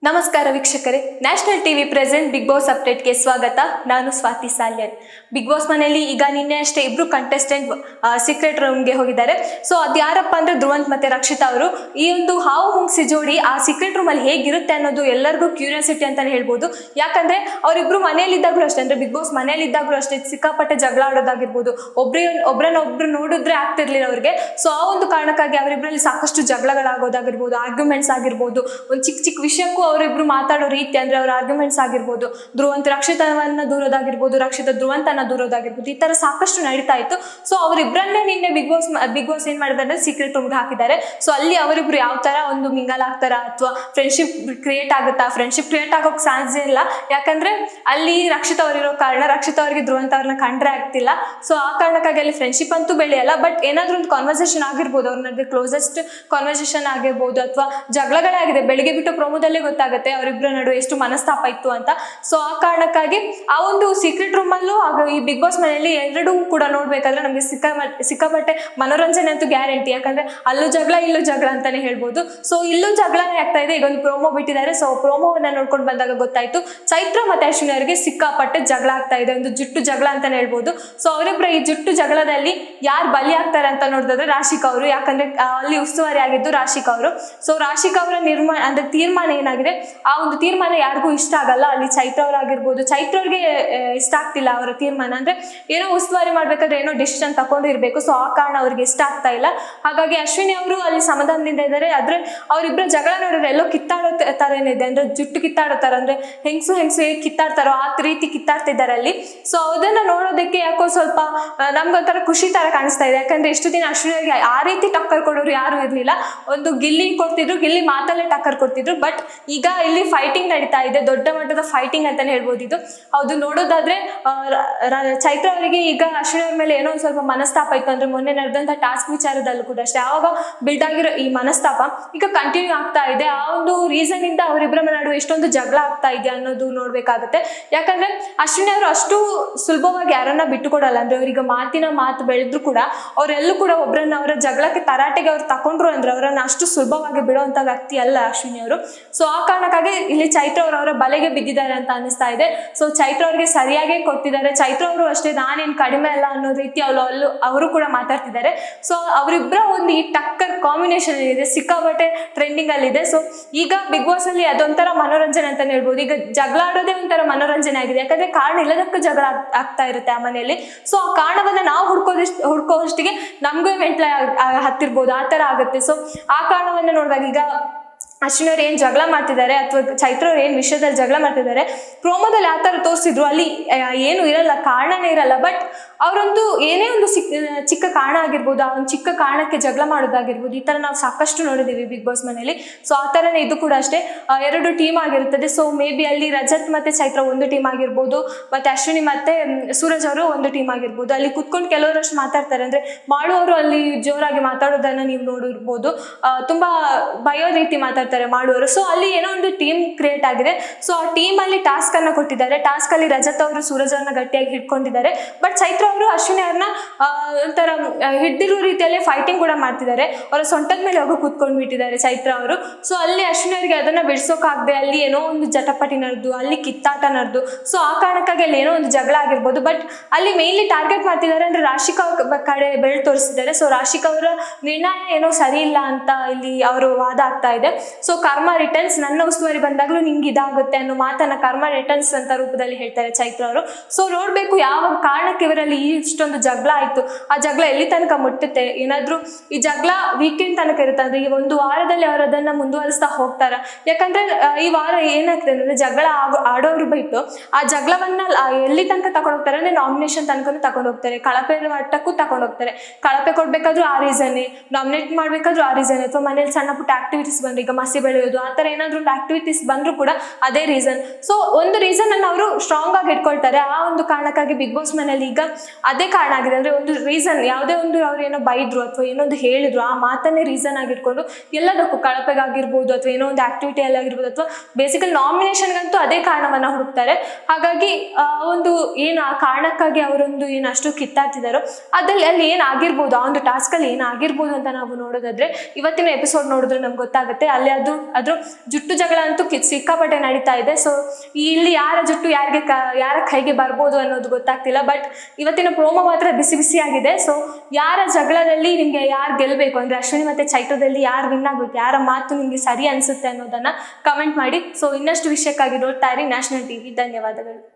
ನಮಸ್ಕಾರ ವೀಕ್ಷಕರೇ, national TV present big boss ಅಪ್ಡೇಟ್ಗೆ ಸ್ವಾಗತ. ನಾನು ಸ್ವಾತಿ ಸಾಲ್ಯನ್. ಬಿಗ್ ಬಾಸ್ ಮನೆಯಲ್ಲಿ ಈಗ ನಿನ್ನೆ ಅಷ್ಟೇ ಇಬ್ರು ಕಂಟೆಸ್ಟೆಂಟ್ ಸೀಕ್ರೆಟ್ ರೂಮ್ಗೆ ಹೋಗಿದ್ದಾರೆ. ಸೊ ಅದು ಯಾರಪ್ಪ ಅಂದ್ರೆ ಧ್ರುವಂತ್ ಮತ್ತೆ ರಕ್ಷಿತಾ ಅವರು. ಈ ಒಂದು ಹಾವು ಮುಂಗ್ಸಿ ಜೋಡಿ ಆ ಸೀಕ್ರೆಟ್ ರೂಮ್ ಅಲ್ಲಿ ಹೇಗಿರುತ್ತೆ ಅನ್ನೋದು ಎಲ್ಲರಿಗೂ ಕ್ಯೂರಿಯಾಸಿಟಿ ಅಂತಾನೆ ಹೇಳ್ಬೋದು. ಯಾಕಂದ್ರೆ ಅವರಿಬ್ರು ಮನೆಯಲ್ಲಿದ್ದಾಗಲೂ ಅಷ್ಟೇ, ಅಂದ್ರೆ ಬಿಗ್ ಬಾಸ್ ಮನೆಯಲ್ಲಿದ್ದಾಗಲೂ ಅಷ್ಟೇ ಸಿಕ್ಕಾಪಟ್ಟೆ ಜಗಳ ಆಡೋದಾಗಿರ್ಬೋದು, ಒಬ್ರನ್ನೊಬ್ರು ನೋಡಿದ್ರೆ ಆಗ್ತಿರ್ಲಿಲ್ಲ ಅವ್ರಿಗೆ. ಸೊ ಆ ಒಂದು ಕಾರಣಕ್ಕಾಗಿ ಅವರಿಬ್ಬರಲ್ಲಿ ಸಾಕಷ್ಟು ಜಗಳಗಳಾಗೋದಾಗಿರ್ಬೋದು, ಆರ್ಗ್ಯುಮೆಂಟ್ಸ್ ಆಗಿರ್ಬೋದು, ಒಂದು ಚಿಕ್ಕ ಚಿಕ್ಕ ವಿಷಯಕ್ಕೂ ಅವರಿಬ್ರು ಮಾತಾಡೋ ರೀತಿ ಅಂದ್ರೆ ಅವ್ರ ಆರ್ಗ್ಯುಮೆಂಟ್ಸ್ ಆಗಿರ್ಬೋದು, ಧ್ರುವಂತ್ ರಕ್ಷಿತವನ್ನ ದೂರೋದಾಗಿರ್ಬೋದು, ರಕ್ಷಿತ ಧ್ರುವಂತನ ದೂರೋದಾಗಿರ್ಬೋದು, ಈ ತರ ಸಾಕಷ್ಟು ನಡೀತಾ ಇತ್ತು. ಸೊ ಅವರಿಬ್ಬರನ್ನೇ ನಿನ್ನೆ ಬಿಗ್ ಬಾಸ್ ಏನ್ ಮಾಡಿದ್ರೆ ಸೀಕ್ರೆಟ್ ರೂಮ್ಗೆ ಹಾಕಿದ್ದಾರೆ. ಸೊ ಅಲ್ಲಿ ಅವರಿಬ್ರು ಯಾವ ತರ ಒಂದು ಮಿಂಗಲ್ ಆಗ್ತಾರ ಅಥವಾ ಫ್ರೆಂಡ್ಶಿಪ್ ಕ್ರಿಯೇಟ್ ಆಗುತ್ತಾ? ಫ್ರೆಂಡ್ಶಿಪ್ ಕ್ರಿಯೇಟ್ ಆಗೋಕ್ ಸಾಧ್ಯ ಇಲ್ಲ, ಯಾಕಂದ್ರೆ ಅಲ್ಲಿ ರಕ್ಷಿತ ಅವರಿರೋ ಕಾರಣ ರಕ್ಷಿತ ಅವರಿಗೆ ಧ್ರುವಂತ ಅವ್ರನ್ನ ಕಂಡ್ರೆ ಆಗ್ತಿಲ್ಲ. ಸೊ ಆ ಕಾರಣಕ್ಕಾಗಿ ಅಲ್ಲಿ ಫ್ರೆಂಡ್ಶಿಪ್ ಅಂತೂ ಬೆಳೆಯಲ್ಲ, ಬಟ್ ಏನಾದ್ರೂ ಒಂದು ಕಾನ್ವರ್ಸೇಷನ್ ಆಗಿರ್ಬೋದು, ಅವ್ರ ನಡುವೆ ಕ್ಲೋಸೆಸ್ಟ್ ಕಾನ್ವರ್ಸೇಷನ್ ಆಗಿರ್ಬೋದು, ಅಥವಾ ಜಗಳಗಳೇ ಆಗಿದೆ. ಬೆಳಿಗ್ಗೆ ಬಿಟ್ಟು ಪ್ರೋಮೋದಲ್ಲೇ ಗೊತ್ತಾಗುತ್ತೆ ಅವರಿಬ್ಬರ ನಡುವೆ ಎಷ್ಟು ಮನಸ್ತಾಪ ಇತ್ತು ಅಂತ. ಸೊ ಆ ಕಾರಣಕ್ಕಾಗಿ ಆ ಒಂದು ಸೀಕ್ರೆಟ್ ರೂಮ್ ಅಲ್ಲೂ ಈ ಬಿಗ್ ಬಾಸ್ ಮನೆಯಲ್ಲಿ ಎರಡೂ ಕೂಡ ನೋಡ್ಬೇಕಾದ್ರೆ ನಮ್ಗೆ ಸಿಕ್ಕಾಪಟ್ಟೆ ಮನೋರಂಜನೆ ಅಂತೂ ಗ್ಯಾರಂಟಿ. ಯಾಕಂದ್ರೆ ಅಲ್ಲೂ ಜಗಳ ಇಲ್ಲೂ ಜಗಳ ಅಂತಾನೆ ಹೇಳ್ಬೋದು. ಸೊ ಇಲ್ಲೂ ಜಗಳನೇ ಆಗ್ತಾ ಇದೆ. ಈಗ ಒಂದು ಪ್ರೋಮೋ ಬಿಟ್ಟಿದ್ದಾರೆ. ಸೊ ಪ್ರೋಮೋವನ್ನ ನೋಡ್ಕೊಂಡು ಬಂದಾಗ ಗೊತ್ತಾಯ್ತು ಚೈತ್ರ ಮತ್ತೆ ಅಶ್ವಿನಿ ಅವರಿಗೆ ಸಿಕ್ಕಾಪಟ್ಟೆ ಜಗಳ ಆಗ್ತಾ ಇದೆ, ಒಂದು ಜುಟ್ಟು ಜಗಳ ಅಂತಾನೆ ಹೇಳ್ಬೋದು. ಸೊ ಅವರಿಬ್ಬರ ಈ ಜುಟ್ಟು ಜಗಳದಲ್ಲಿ ಯಾರು ಬಲಿ ಆಗ್ತಾರೆ ಅಂತ ನೋಡಿದ್ರೆ ರಾಶಿಕಾ ಅವರು. ಯಾಕಂದ್ರೆ ಅಲ್ಲಿ ಉಸ್ತುವಾರಿ ಆಗಿದ್ದು ರಾಶಿಕಾ ಅವರು. ಸೊ ರಾಶಿಕಾ ಅವರ ತೀರ್ಮಾನ ಏನಾಗಿದೆ, ಆ ಒಂದು ತೀರ್ಮಾನ ಯಾರಿಗೂ ಇಷ್ಟ ಆಗಲ್ಲ. ಅಲ್ಲಿ ಚೈತ್ರ ಅವರಾಗಿರ್ಬೋದು, ಚೈತ್ರ ಅವ್ರಿಗೆ ಇಷ್ಟ ಆಗ್ತಿಲ್ಲ ಅವರ ತೀರ್ಮಾನ. ಅಂದ್ರೆ ಏನೋ ಉಸ್ತುವಾರಿ ಮಾಡ್ಬೇಕಾದ್ರೆ ಏನೋ ಡಿಸಿಷನ್ ತಗೊಂಡಿರ್ಬೇಕು. ಸೊ ಆ ಕಾರಣ ಅವ್ರಿಗೆ ಇಷ್ಟ ಆಗ್ತಾ ಇಲ್ಲ. ಹಾಗಾಗಿ ಅಶ್ವಿನಿ ಅವರು ಅಲ್ಲಿ ಸಮಾಧಾನದಿಂದ ಇದ್ದಾರೆ. ಆದ್ರೆ ಅವರಿಬ್ಬರ ಜಗಳ ನೋಡಿದ್ರೆ ಎಲ್ಲೋ ಕಿತ್ತಾಡೋ ತರ ಏನಿದೆ, ಅಂದ್ರೆ ಜುಟ್ಟು ಕಿತ್ತಾಡೋ ತರ, ಅಂದ್ರೆ ಹೆಂಗಸು ಹೇಗೆ ಕಿತ್ತಾಡ್ತಾರೋ ಆ ರೀತಿ ಕಿತ್ತಾಡ್ತಿದ್ದಾರೆ ಅಲ್ಲಿ. ಸೊ ಅದನ್ನ ನೋಡೋದಕ್ಕೆ ಯಾಕೋ ಸ್ವಲ್ಪ ನಮ್ಗೊಂಥರ ಖುಷಿ ತರ ಕಾಣಿಸ್ತಾ ಇದೆ. ಯಾಕಂದ್ರೆ ಇಷ್ಟು ದಿನ ಅಶ್ವಿನಿ ಅವರಿಗೆ ಆ ರೀತಿ ಟಕ್ಕರ್ ಕೊಡೋರು ಯಾರು ಇರ್ಲಿಲ್ಲ. ಒಂದು ಗಿಲ್ಲಿ ಕೊಡ್ತಿದ್ರು, ಗಿಲ್ಲಿ ಮಾತಲ್ಲೇ ಟಕ್ಕರ್ ಕೊಡ್ತಿದ್ರು. ಬಟ್ ಈಗ ಇಲ್ಲಿ ಫೈಟಿಂಗ್ ನಡೀತಾ ಇದೆ, ದೊಡ್ಡ ಮಟ್ಟದ ಫೈಟಿಂಗ್ ಅಂತಾನೆ ಹೇಳ್ಬೋದು ಇದು. ಹೌದು, ನೋಡೋದಾದ್ರೆ ಚೈತ್ರ ಅವರಿಗೆ ಈಗ ಅಶ್ವಿನಿ ಅವ್ರ ಮೇಲೆ ಏನೋ ಒಂದು ಸ್ವಲ್ಪ ಮನಸ್ತಾಪ ಇತ್ತು. ಅಂದ್ರೆ ಮೊನ್ನೆ ನಡೆದಂತ ಟಾಸ್ಕ್ ವಿಚಾರದಲ್ಲೂ ಕೂಡ ಅಷ್ಟೇ, ಆವಾಗ ಬಿಲ್ಡ್ ಆಗಿರೋ ಈ ಮನಸ್ತಾಪ ಈಗ ಕಂಟಿನ್ಯೂ ಆಗ್ತಾ ಇದೆ. ಆ ಒಂದು ರೀಸನ್ ಇಂದ ಅವರಿಬ್ಬರ ನಡುವೆ ಎಷ್ಟೊಂದು ಜಗಳ ಆಗ್ತಾ ಇದೆ ಅನ್ನೋದು ನೋಡ್ಬೇಕಾಗುತ್ತೆ. ಯಾಕಂದ್ರೆ ಅಶ್ವಿನಿ ಅವರು ಅಷ್ಟು ಸುಲಭವಾಗಿ ಯಾರನ್ನ ಬಿಟ್ಟು ಕೊಡಲ್ಲ. ಅಂದ್ರೆ ಅವ್ರಿಗೆ ಮಾತು ಬೆಳೆದ್ರು ಕೂಡ ಅವರೆಲ್ಲೂ ಕೂಡ ಒಬ್ಬರನ್ನ ಅವರ ಜಗಳಕ್ಕೆ ತರಾಟೆಗೆ ಅವ್ರು ತಕೊಂಡ್ರು ಅಂದ್ರೆ ಅವರನ್ನ ಅಷ್ಟು ಸುಲಭವಾಗಿ ಬಿಡುವಂತ ವ್ಯಕ್ತಿ ಅಲ್ಲ ಅಶ್ವಿನಿ ಅವರು. ಸೊ ಆ ಕಾರಣಕ್ಕಾಗಿ ಇಲ್ಲಿ ಚೈತ್ರ ಅವರ ಬಲೆಗೆ ಬಿದ್ದಿದ್ದಾರೆ ಅಂತ ಅನಿಸ್ತಾ ಇದೆ. ಸೊ ಚೈತ್ರ ಅವ್ರಿಗೆ ಸರಿಯಾಗಿ ಕೊಟ್ಟಿದ್ದಾರೆ. ಚೈತ್ರ ಅವರು ಅಷ್ಟೇ ನಾನೇನ್ ಕಡಿಮೆ ಅಲ್ಲ ಅನ್ನೋ ರೀತಿ ಅವರು ಕೂಡ ಮಾತಾಡ್ತಿದ್ದಾರೆ. ಸೊ ಅವರಿಬ್ಬರ ಒಂದು ಈ ಟಕ್ಕರ್ ಕಾಂಬಿನೇಷನ್ ಏನಿದೆ ಸಿಕ್ಕಾಪಟ್ಟೆ ಟ್ರೆಂಡಿಂಗ್ ಅಲ್ಲಿ ಇದೆ. ಸೊ ಈಗ ಬಿಗ್ ಬಾಸ್ ಅಲ್ಲಿ ಅದೊಂಥರ ಮನೋರಂಜನೆ ಅಂತಾನೆ ಹೇಳ್ಬೋದು. ಈಗ ಜಗಳ ಆಡೋದೇ ಒಂಥರ ಮನೋರಂಜನೆ ಆಗಿದೆ. ಯಾಕಂದ್ರೆ ಕಾರಣ ಇಲ್ಲದಕ್ಕೂ ಜಗಳ ಆಗ್ತಾ ಇರುತ್ತೆ ಆ ಮನೆಯಲ್ಲಿ. ಸೊ ಆ ಕಾರಣವನ್ನ ನಾವು ಹುಡ್ಕೋವಷ್ಟಿಗೆ ನಮ್ಗೂ ಮೆಂಟ್ಲ ಹತ್ತಿರ್ಬೋದು, ಆ ತರ ಆಗುತ್ತೆ. ಸೊ ಆ ಕಾರಣವನ್ನ ನೋಡಿದಾಗ ಈಗ ಅಶ್ವಿನಿ ಅವ್ರು ಏನ್ ಜಗಳ ಮಾಡ್ತಿದ್ದಾರೆ ಅಥವಾ ಚೈತ್ರ ಅವ್ರು ಏನ್ ವಿಷಯದಲ್ಲಿ ಜಗಳ ಮಾಡ್ತಿದ್ದಾರೆ, ಪ್ರೋಮೋದಲ್ಲಿ ಆ ತರ ತೋರಿಸಿದ್ರು. ಅಲ್ಲಿ ಏನು ಇರಲ್ಲ, ಕಾರಣನೇ ಇರಲ್ಲ. ಬಟ್ ಅವರೊಂದು ಏನೇ ಒಂದು ಚಿಕ್ಕ ಕಾರಣ ಆಗಿರ್ಬೋದು, ಆ ಒಂದು ಚಿಕ್ಕ ಕಾರಣಕ್ಕೆ ಜಗಳ ಮಾಡೋದಾಗಿರ್ಬೋದು, ಈ ತರ ನಾವು ಸಾಕಷ್ಟು ನೋಡಿದೀವಿ ಬಿಗ್ ಬಾಸ್ ಮನೆಯಲ್ಲಿ. ಸೊ ಆ ತರನೇ ಇದು ಕೂಡ ಅಷ್ಟೇ, ಎರಡು ಟೀಮ್ ಆಗಿರುತ್ತದೆ. ಸೊ ಮೇ ಬಿ ಅಲ್ಲಿ ರಜತ್ ಮತ್ತೆ ಚೈತ್ರ ಒಂದು ಟೀಮ್ ಆಗಿರ್ಬೋದು, ಮತ್ತೆ ಅಶ್ವಿನಿ ಮತ್ತೆ ಸೂರಜ್ ಅವರು ಒಂದು ಟೀಮ್ ಆಗಿರ್ಬೋದು. ಅಲ್ಲಿ ಕುತ್ಕೊಂಡು ಕೆಲವರಷ್ಟು ಮಾತಾಡ್ತಾರೆ. ಅಂದ್ರೆ ಮಾಡುವವರು ಅಲ್ಲಿ ಜೋರಾಗಿ ಮಾತಾಡೋದನ್ನ ನೀವು ನೋಡಿರ್ಬೋದು, ತುಂಬಾ ಭಯೋ ರೀತಿ ಮಾತಾಡ್ತಾರೆ ಮಾಡುವರು. ಸೊ ಅಲ್ಲಿ ಏನೋ ಒಂದು ಟೀಮ್ ಕ್ರಿಯೇಟ್ ಆಗಿದೆ. ಸೊ ಆ ಟೀಮ್ ಅಲ್ಲಿ ಟಾಸ್ಕ್ ಅನ್ನ ಕೊಟ್ಟಿದ್ದಾರೆ. ಟಾಸ್ಕ್ ಅಲ್ಲಿ ರಜತ್ ಅವರು ಸೂರಜ್ ಅವ್ರನ್ನ ಗಟ್ಟಿಯಾಗಿ ಹಿಡ್ಕೊಂಡಿದ್ದಾರೆ. ಬಟ್ ಚೈತ್ರ ಅವರು ಅಶ್ವಿನಿ ಅವ್ರನ್ನ ಒಂಥರ ಹಿಡ್ದಿರೋ ರೀತಿಯಲ್ಲಿ ಫೈಟಿಂಗ್ ಕೂಡ ಮಾಡ್ತಿದ್ದಾರೆ. ಅವರ ಸೊಂಟದ ಮೇಲೆ ಹೋಗಿ ಕೂತ್ಕೊಂಡು ಬಿಟ್ಟಿದ್ದಾರೆ ಚೈತ್ರ ಅವರು. ಸೊ ಅಲ್ಲಿ ಅಶ್ವಿನಿ ಅವರಿಗೆ ಅದನ್ನ ಬಿಡಿಸೋಕಾಗದೆ ಅಲ್ಲಿ ಏನೋ ಒಂದು ಜಟಪಟಿ ನಡೆದು, ಅಲ್ಲಿ ಕಿತ್ತಾಟ ನಡೆದು, ಸೊ ಆ ಕಾರಣಕ್ಕಾಗಿ ಅಲ್ಲಿ ಏನೋ ಒಂದು ಜಗಳ ಆಗಿರ್ಬೋದು. ಬಟ್ ಅಲ್ಲಿ ಮೇನ್ಲಿ ಟಾರ್ಗೆಟ್ ಮಾಡ್ತಿದ್ದಾರೆ ಅಂದ್ರೆ ರಾಶಿಕಾ ಕಡೆ ಬೆಳೆ ತೋರಿಸಿದ್ದಾರೆ. ಸೊ ರಾಶಿಕಾ ಅವರ ನಿರ್ಣಯ ಏನೋ ಸರಿ ಇಲ್ಲ ಅಂತ ಇಲ್ಲಿ ಅವರು ವಾದ ಆಗ್ತಾ ಇದೆ. ಸೊ ಕರ್ಮ ರಿಟರ್ನ್ಸ್, ನನ್ನ ಉಸ್ತುವಾರಿ ಬಂದಾಗ್ಲೂ ನಿಂಗೆ ಇದಾಗುತ್ತೆ ಅನ್ನೋ ಮಾತನ್ನ ಕರ್ಮ ರಿಟರ್ನ್ಸ್ ಅಂತ ರೂಪದಲ್ಲಿ ಹೇಳ್ತಾರೆ ಚೈತ್ರ ಅವರು. ಸೊ ನೋಡ್ಬೇಕು ಯಾವ ಕಾರಣಕ್ಕೆ ಇವರಲ್ಲಿ ಇಷ್ಟೊಂದು ಜಗಳ ಆಯ್ತು, ಆ ಜಗಳ ಎಲ್ಲಿ ತನಕ ಮುಟ್ಟುತ್ತೆ. ಏನಾದ್ರೂ ಈ ಜಗಳ ವೀಕೆಂಡ್ ತನಕ ಇರುತ್ತೆ ಅಂದ್ರೆ ಈ ಒಂದು ವಾರದಲ್ಲಿ ಅವರು ಅದನ್ನ ಮುಂದುವರಿಸ್ತಾ ಹೋಗ್ತಾರ. ಯಾಕಂದ್ರೆ ಈ ವಾರ ಏನಾಗ್ತದೆ ಅಂದ್ರೆ ಜಗಳ ಆಡೋರು ಬಿಟ್ಟು ಆ ಜಗಳವನ್ನ ಎಲ್ಲಿ ತನಕ ತಗೊಂಡು ಹೋಗ್ತಾರೆ ಅಂದ್ರೆ ನಾಮಿನೇಷನ್ ತನಕ ತಗೊಂಡು ಹೋಗ್ತಾರೆ, ಕಳಪೆ ಮಟ್ಟಕ್ಕೂ ತಗೊಂಡು ಹೋಗ್ತಾರೆ. ಕಳಪೆ ಕೊಡ್ಬೇಕಾದ್ರೂ ಆ ರೀಸನ್ನೇ, ನಾಮಿನೇಟ್ ಮಾಡ್ಬೇಕಾದ್ರೂ ಆ ರೀಸನ್, ಅಥವಾ ಮನೇಲಿ ಸಣ್ಣ ಪುಟ್ಟ ಆಕ್ಟಿವಿಟೀಸ್ ಬಂದ್ರೆ ಈಗ ಮಸಿ ಬೆಳೆಯೋದು ಆ ತರ ಏನಾದ್ರು ಒಂದು ಆಕ್ಟಿವಿಟೀಸ್ ಬಂದ್ರು ಕೂಡ ಅದೇ ರೀಸನ್. ಸೊ ಒಂದು ರೀಸನ್ ಅನ್ನು ಅವರು ಸ್ಟ್ರಾಂಗ್ ಆಗಿ ಇಟ್ಕೊಳ್ತಾರೆ. ಆ ಒಂದು ಕಾರಣಕ್ಕಾಗಿ ಬಿಗ್ ಬಾಸ್ ಮನೆಯಲ್ಲಿ ಈಗ ಅದೇ ಕಾರಣ ಆಗಿದೆ. ಅಂದ್ರೆ ಒಂದು ರೀಸನ್, ಯಾವುದೇ ಒಂದು ಅವ್ರು ಏನೋ ಬೈದ್ರು ಅಥವಾ ಏನೊಂದು ಹೇಳಿದ್ರು, ಆ ಮಾತನ್ನೇ ರೀಸನ್ ಆಗಿಟ್ಕೊಂಡು ಎಲ್ಲದಕ್ಕೂ ಕಳಪೆಗಾಗಿರ್ಬೋದು ಅಥವಾ ಏನೋ ಒಂದು ಆಕ್ಟಿವಿಟಿಯಲ್ಲಿ ಆಗಿರ್ಬೋದು ಅಥವಾ ಬೇಸಿಕಲಿ ನಾಮಿನೇಷನ್ಗಂತೂ ಅದೇ ಕಾರಣವನ್ನ ಹುಡುಕ್ತಾರೆ. ಹಾಗಾಗಿ ಒಂದು ಏನು ಆ ಕಾರಣಕ್ಕಾಗಿ ಅವರೊಂದು ಏನು ಅಷ್ಟು ಕಿತ್ತಾಡ್ತಿದ್ದಾರೋ ಅದಲ್ಲಿ ಅಲ್ಲಿ ಏನಾಗಿರ್ಬೋದು, ಆ ಒಂದು ಟಾಸ್ಕ್ ಅಲ್ಲಿ ಏನಾಗಿರ್ಬೋದು ಅಂತ ನಾವು ನೋಡೋದಾದ್ರೆ ಇವತ್ತಿನ ಎಪಿಸೋಡ್ ನೋಡಿದ್ರೆ ನಮ್ಗೆ ಗೊತ್ತಾಗುತ್ತೆ. ಅಲ್ಲಿ ಅದ್ರ ಜುಟ್ಟು ಜಗಳ ಅಂತೂ ಸಿಕ್ಕಾಪಟ್ಟೆ ನಡೀತಾ ಇದೆ. ಸೊ ಇಲ್ಲಿ ಯಾರ ಜುಟ್ಟು ಯಾರ ಕೈಗೆ ಬರ್ಬೋದು ಅನ್ನೋದು ಗೊತ್ತಾಗ್ತಿಲ್ಲ. ಬಟ್ ಇವತ್ತಿನ ಪ್ರೋಮೋ ಮಾತ್ರ ಬಿಸಿ ಬಿಸಿ ಆಗಿದೆ. ಸೊ ಯಾರ ಜಗಳದಲ್ಲಿ ನಿಮ್ಗೆ ಯಾರು ಗೆಲ್ಬೇಕು ಅಂದ್ರೆ ಅಶ್ವಿನಿ ಮತ್ತೆ ಚೈತ್ರದಲ್ಲಿ ಯಾರು ವಿನ್ ಆಗ್ಬೇಕು, ಯಾರ ಮಾತು ನಿಮ್ಗೆ ಸರಿ ಅನ್ಸುತ್ತೆ ಅನ್ನೋದನ್ನ ಕಮೆಂಟ್ ಮಾಡಿ. ಸೊ ಇನ್ನಷ್ಟು ವಿಷಯಕ್ಕಾಗಿ ನೋಡ್ತಾ ಇರಿ ನ್ಯಾಷನಲ್ ಟಿವಿ. ಧನ್ಯವಾದಗಳು.